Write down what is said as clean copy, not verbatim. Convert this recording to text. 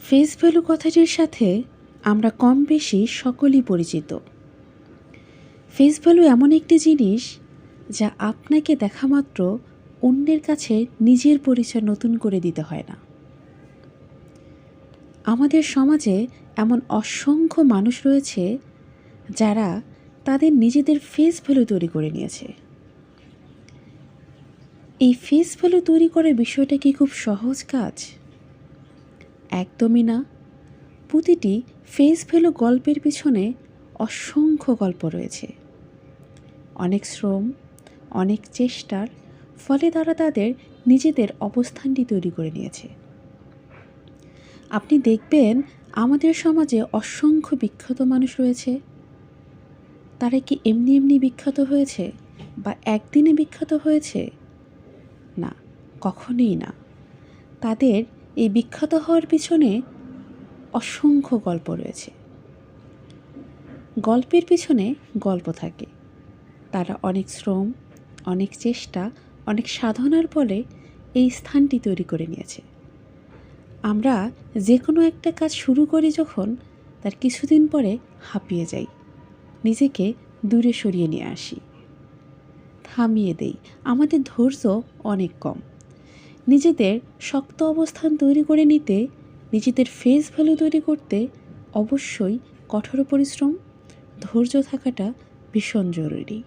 Face value কথাটির সাথে আমরা কম বেশি সকলেই পরিচিত। ফেস ভ্যালু এমন একটি জিনিস যা আপনাকে দেখামাত্র অন্যের কাছে নিজের পরিচয় নতুন করে দিতে হয় না। আমাদের সমাজে এমন অসংখ্য মানুষ রয়েছে যারা তাদের নিজেদের ফেস ভ্যালু তৈরি করে নিয়েছে। এই ফেস ভ্যালু তৈরি করার বিষয়টা কি খুব সহজ কাজ? একদমই না। প্রতিটি ফেস ভ্যালু গল্পের পিছনে অসংখ্য গল্প রয়েছে, অনেক শ্রম, অনেক চেষ্টার ফলে তারা তাদের নিজেদের অবস্থানটি তৈরি করে নিয়েছে। আপনি দেখবেন আমাদের সমাজে অসংখ্য বিখ্যাত মানুষ রয়েছে। তারা কি এমনি এমনি বিখ্যাত হয়েছে বা একদিনে বিখ্যাত হয়েছে? না, কখনোই না। তাদের এই বিখ্যাত হওয়ার পিছনে অসংখ্য গল্প রয়েছে। গল্পের পিছনে গল্প থাকে। তারা অনেক শ্রম, অনেক চেষ্টা, অনেক সাধনার ফলে এই স্থানটি তৈরি করে নিয়েছে। আমরা যে কোনো একটা কাজ শুরু করি যখন, তার কিছুদিন পরে হাঁপিয়ে যাই, নিজেকে দূরে সরিয়ে নিয়ে আসি, থামিয়ে দেই। আমাদের ধৈর্য অনেক কম। নিজেদের শক্ত অবস্থান তৈরি করে নিতে, নিজেদের ফেস ভ্যালু তৈরি করতে অবশ্যই কঠোর পরিশ্রম, ধৈর্য থাকাটা ভীষণ জরুরি।